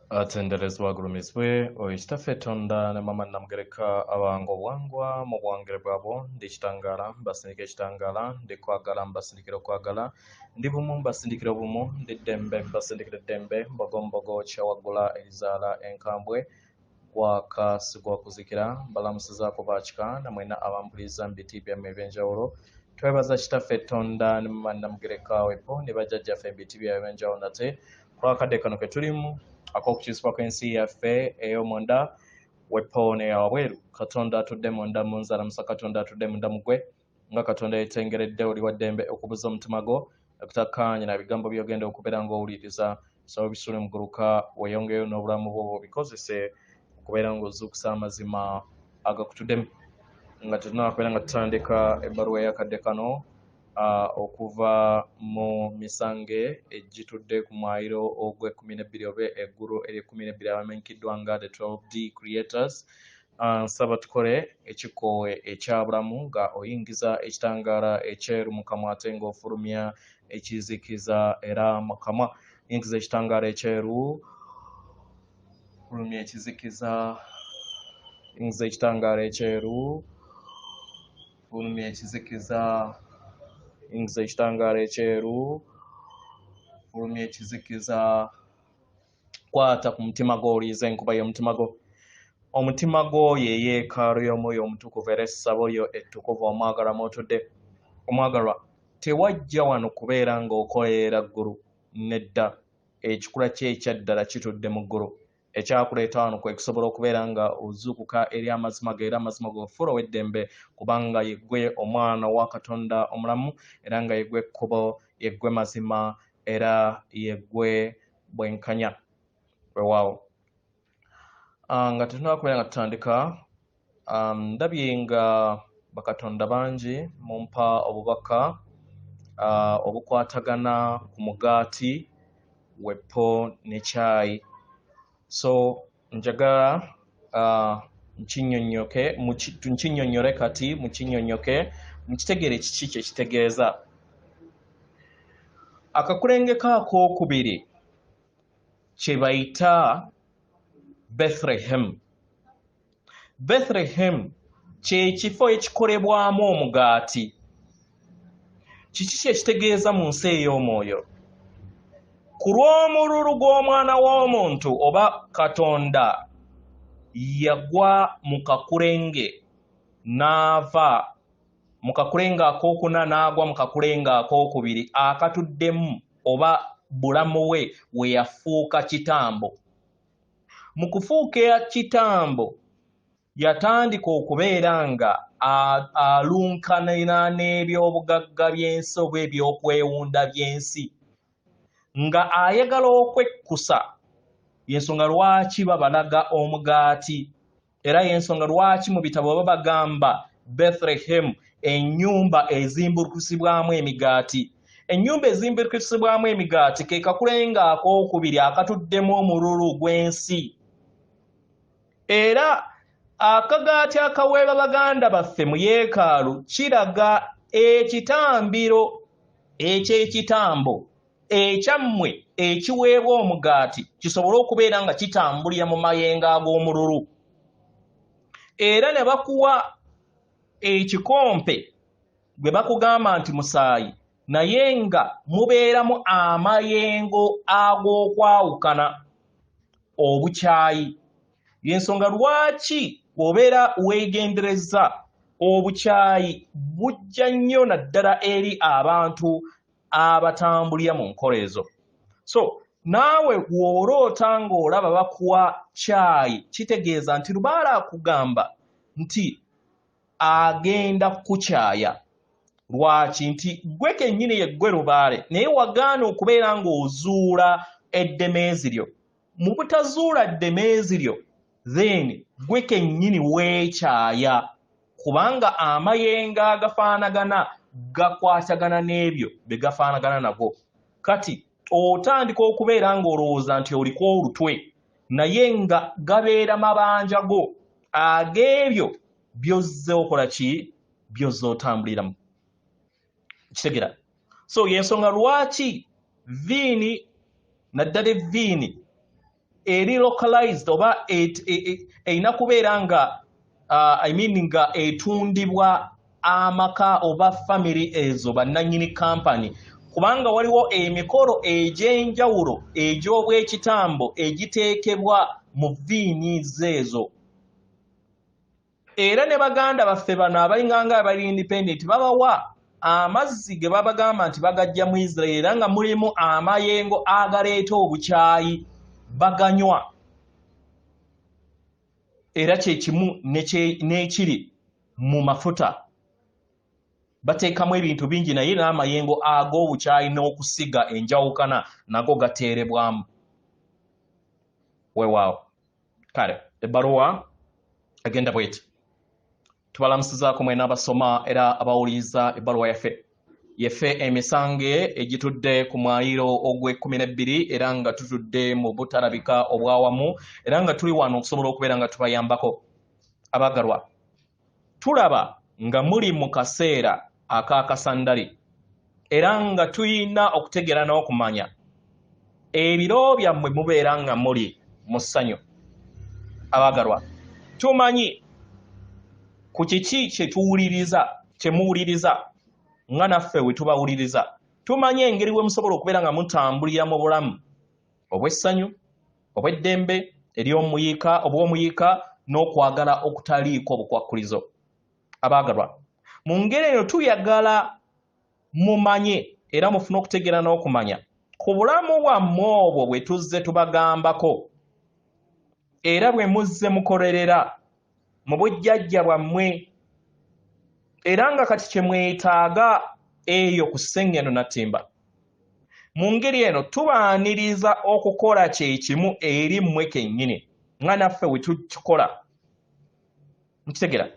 atenderezwa agulumizibwe oyo kitaffe Tonda ne mama Namugereka abange obwangwa mu bwangere bwabo ndi kitangala mbasindika ekitangala ndi kwagala mbasindikira okwagala ndi bumu mbasindikira obumu ndi ddembe mbasindikira eddembe mbogombogo kyawaggula erizaala enkambwe gwakasigwa kuzikira mbalamusizaako baakika namwena abampuliriza mu biti byammwe ebyenjawulo twebaza kitaffe Tonda ne mama Namugereka wepo ne bajjajjaffe mu biti byabwe ebyenjawulo nate kwakadde kano ke tulimu ak'okukyusibwa kw'ensi yaffe ey'omunda wepo n'eyawabweru Katonda atudde munda mu nzalamusa Katonda atudde munda mu gwe nga Katonda yeetengeredde oli wa ddembe okubuza omutima gwo okutakkaanya na bigambo by'ogenda okubeera ng'owuliriza saba bisule muguluka weeyongeyo n'obulamu bwo bikozese okubeera ng'ozuukusa amazima agakutuddemu nga tetunakubeera nga tutandika ebbaluwa ey'akadde kano okuva mu misange egitudde ku mwayiro ogw'e12 oba eggulu ery'12 abamenyikiddwa nga the 12D creators nsaba tukole ekikoowe ekyabulamu nga oyingiza ekitangaala ekyeru mu kamwa ate ng'ofulumya ekizikiza era mu kamwa yingiza ekitangaala ekyeru fulumya ekizikiza yingiza ekitangaala ekyeru fulumya ekizikiza yingiza ekitangaala ekyeru fulumya ekizikiza kwata ku mutima gwo oliiza enkuba y'omutima gwo omutima gwo ye yeekaalu y'omwoyo omutukuvu era essabo lyo ettukuvu omwagalwa mw'otudde omwagalwa tewajja wano kubeera ng'okoleera ggulu nedda ekikula kye ekyaddala kitudde mu ggulu ekyakuleeta wano kwe kusobola okubeera nga ozuukuka eri amazima ge era amazima g'ofuula ow'eddembe kubanga yeggwe omwana wa Katonda omulamu era nga yeggwe ekkubo yeggwe mazima era yeggwe bwenkanya weewaawo nga tetunaba kubeera nga tutandika ndabye nga bakatonda bangi mumpa obubaka obukwatagana ku mugaati wepo ne caayi so njagala nkinnyonnyole kati mukinnyonnyoke mukitegeere kiki kye kitegeeza akakulengeka akookubiri kye bayita Bethlehem kye kifo ekikolebwamu omugaati kiki kye kitegeeza mu nsi ey'omwoyo ku lw'omululu gw'omwana w'omuntu oba Katonda yagwa mu kakulenge n'ava mu kakulenge akookuna n'agwa mu kakulenge akookubiri akatuddemu oba bulamu we yafuuka kitambo mu kufuuka kitambo yatandika okubeera nga alunkanira n'ebyobugagga by'ensi oba ebyokwewunda by'ensi nga ayagala okwekkusa yensonga lwaki babalaga omugaati era yensonga lwaki mu bitabo baba bagamba Bethlehem ennyumba ezimbukusibwamu emigaati ennyumba ezimbukusibwamu emigaati ke kakulenga akookubiri akatuddemu omululu gw'ensi era akagaati akaweebwa baganda baffe mu yeekaalu kiraga ekitambiro eky'ekitambo ekyammwe ekiweebwa omugaati kisobole okubeera nga kitambulira mu mayengo ag'omululu era ne bakuwa ekikompe gwe bakugamba nti musaayi naye nga mubeeramu amayengo ag'okwawukana obukyayi yensonga lwaki obeera weegendereza obukyayi bujja nnyo naddala eri abantu abatambulira mu nkola ezo so naawe bw'oloota ng'olaba bakuwa caayi kitegeeza nti lubaala akugamba nti agenda kukukyaya lwaki nti gwe kennyini yeggwe lubaale naye wagaana okubeera ng'ozuula eddemeezi lyo mu butazuula ddemeezi lyo then gwe kennyini weekyaya kubanga amayengo agafaanagana gakwatagana n'ebyo bye gafaanagana nagwo kati otandika okubeera ng'olowooza nti oliko olutwe naye nga gabeera mabanja go ag'ebyo byozze okola ki byozze otambuliramu kitegera so yensonga lwaki viini naddala evviini eri localized oba erina kubeera nga nga etundibwa amaka oba family ezo bannannyini kampani kubanga waliwo emikolo egy'enjawulo egy'obwekitambo egiteekebwa mu viiniz ezo era ne baganda baffe bano abalinganga abali independent babawa amazzi ge babagamba nti bagajja mu Israel era nga mulimu amayengo agaleeta obukyayi baganywa era kyekimu n'ekiri mu mafuta bateekamu ebintu bingi naye n'amayengo ag'obukyayi n'okusiga enjawukana nago gateerebwamu weewaawo kale ebbaluwa agenda bweti tubalamusizaako mwena abasoma era abawuliriza ebbaluwa yaffe emisange egitudde ku mwayiro ogw'e12 era nga tutudde mu butalabika obwawamu era nga tuli wano okusobola okubeera nga tubayambako abagalwa tulaba nga muli mu kaseera ak'akasandali era nga tuyina okutegeera n'okumanya ebiro byammwe mubeera nga muli mu ssanyu abagalwa tumanyi ku kiki kyemuwuliriza nga naffe we tubawuliriza tumanyi engeri we musobola okubeera nga mutambulira mu bulamu obw'essanyu obw'eddembe obw'omuyiika n'okwagala okutaliiko bukwakkulizo abaagalwa mu ngeri eyo tuyagala mumanye era mufune okutegeera n'okumanya ku bulamu bwammwe obwo bwe tuzze tubagambako era bwe muzze mukolerera mu bujjajja bwammwe era nga kati kye mwetaaga eyo ku Ssengeno Natimba mu ngeri eno tubaaniriza okukola kye kimu eri mmwe kennyini nga naffe we tukikola nkitegeera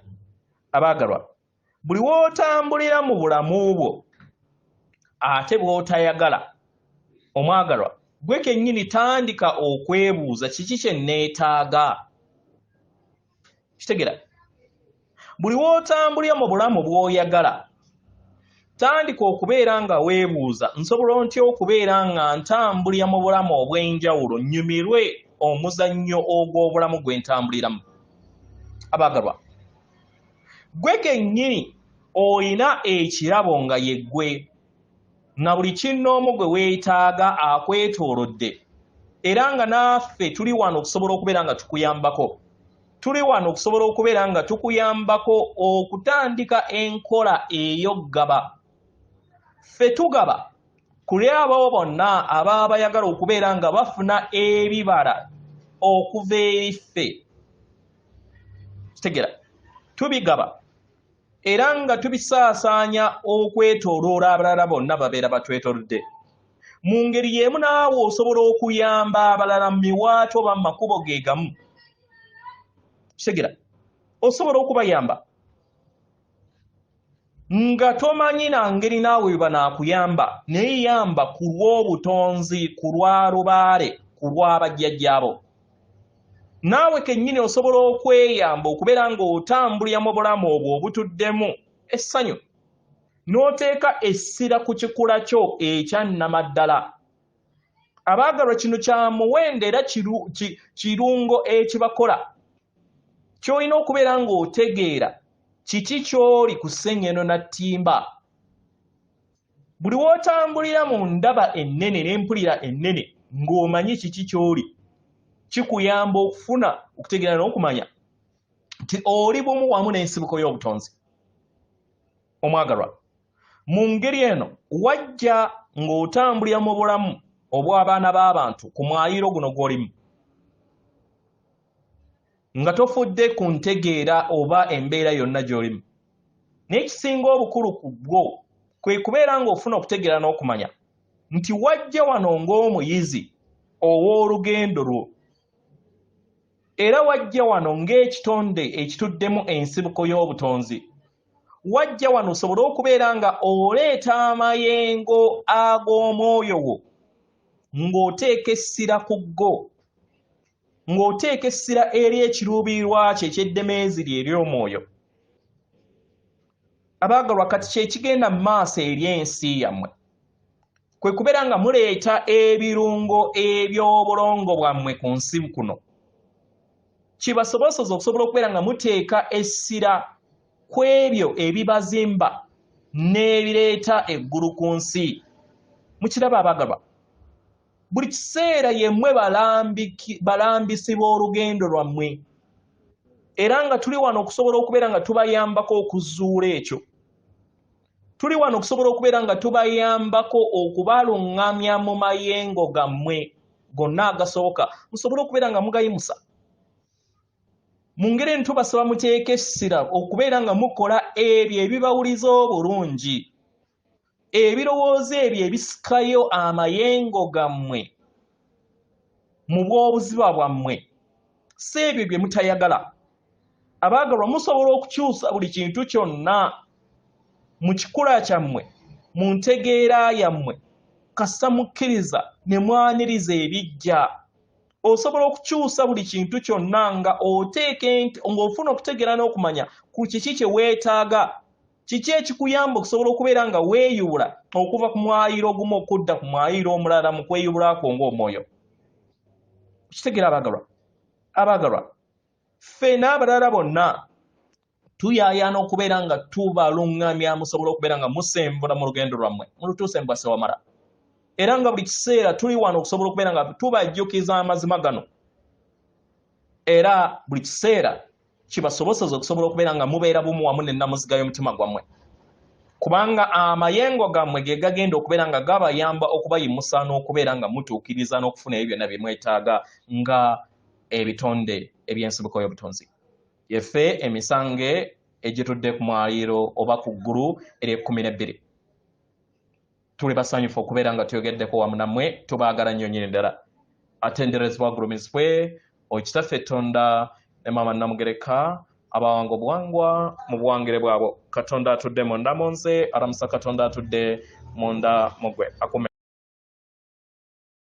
abaagalwa buli w'otambulira mu bulamu bwo ate bw'otayagala omwagalwa gwe kennyini tandika okwebuuza kiki kye neetaaga kitegeera buli w'otambulira mu bulamu bw'oyagala tandika okubeera nga weebuuza nsobola ntya okubeera nga ntambulira mu bulamu obw'enjawulo nnyumirwe omuzannyo ogw'obulamu gwe ntambuliramu abaagalwa gwe kennyini olina ekirabo nga ye ggwe na buli kinnoomu gwe weetaaga akwetoolodde era nga naffe tuli wano okusobola okubeera nga tukuyambako tuli wano okusobola okubeera nga tukuyambako okutandika enkola ey'oggaba ffe tugaba kuli abo bonna ababa bayagala okubeera nga bafuna ebibala okuva eri ffe kitegeera tubigaba era nga tubisaasaanya okwetooloola abalala bonna babeera batwetoolodde mu ngeri y'emu naawe osobola okuyamba abalala mu miwaato oba mu makubo ge gamu kitegeera osobola okubayamba nga tomanyi na ngeri naawe banaakuyamba naye yamba ku lw'obutonzi ku lwa lubaale ku lw'abajjajjaabo naawe kennyini osobola okweyamba okubeera ng'otambulira mu bulamu obwo obutuddemu essanyu n'oteeka essira ku kikula kyo ekyannamaddala abaagalwa kino kya muwendo era kirungo ekibakola ky'olina okubeera ng'otegeera kiki ky'oli ku Ssengeno Natimba buli w'otambulira mu ndaba ennene n'empulira ennene ng'omanyi kiki ky'oli kikuyamba okufuna okutegeera n'okumanya nti oli bumu wamu n'ensibuko y'obutonzi omwagalwa mu ngeri eno wajja ng'otambulira mu bulamu obw'abaana b'abantu ku mwayiro guno gw'olimu nga tofudde ku ntegeera oba embeera yonna gy'olimu naye ekisinga obukulu ku bwo kwe kubeera ng'ofuna okutegeera n'okumanya nti wajja wano ng'omuyizi ow'olugendo lwo era wajja wano ng'ekitonde ekituddemu ensibuko y'obutonzi wajja wano osobole okubeera nga oleeta amayengo ag'omwoyo wo ng'oteeka essira ku ggo ng'oteeka essira eri ekiruubirirwa kyo eky'eddemeezi lye ery'omwoyo abaagalwa kati kye kigenda mu maaso eri ensi yammwe kwe kubeera nga muleeta ebirungo eby'obulongo bwammwe ku nsi kuno. Kibasobozesa okusobola okubeera nga muteeka essira ku ebyo ebibazimba n'ebireeta eggulu ku nsi. Mukiraba abagalwa, buli kiseera yemmwe balambisi b'olugendo lwammwe, era nga tuli wano okusobola okubeera nga tubayambako okuzuula ekyo. Tuli wano okusobola okubeera nga tubayambako okubaluŋŋamya mu mayengo gammwe gonna agasoboka, musobole okubeera nga mugayimusa. Mu ngeri eno tubasaba muteeke essira okubeera nga mukola ebyo ebibawuliza obulungi, ebirowoozo ebyo ebisikayo amayengo gammwe mu bw'obuziba bwammwe, si ebyo bye mutayagala. Abaagalwa, musobola okukyusa buli kintu kyonna mu kikula kyammwe, mu ntegeera yammwe, kasita mukkiriza ne mwaniriza ebijja. Osobola okukyusa buli kintu kyonna nga ng'ofuna okutegeera n'okumanya ku kiki kye weetaaga, kiki ekikuyamba okusobola okubeera nga weeyubula okuva ku mwayiro ogumu okudda ku mwayiro omulala mu kweyubulako ng'omwoyo. Kitegeera abaagalwa, ffe n'abalala bonna tuyaayaana okubeera nga tubaluŋŋamya musobole okubeera nga musembula mu lugendo lwammwe mulutuuse mbwase wamala, era nga buli kiseera tuli wano okusobola okubeera nga tubajjukiza amazima gano, era buli kiseera kibasobozesa okusobola okubeera nga mubeera bumu wamu n'ennamuziga y'omutima gwammwe, kubanga amayengo gammwe ge gagenda okubeera nga gabayamba okubayimusa n'okubeera nga mutuukiriza n'okufuna ebyo byonna bye mwetaaga nga ebitonde eby'ensibuko y'obutonzi. Yeffe emisange egitudde ku mwaliiro oba ku ggulu ery'e12. Tuli basanyufu okubeera nga tuyogeddeko wamu nammwe, tubaagala nnyo nnyini ddala. Atenderezebwa gulumizibwe Kitaffe Tonda ne Maama Namugereka abawanga obuwangwa mu buwangire bwabwo. Katonda atudde munda mu nze, alamusa Katonda atudde munda mu ggwe.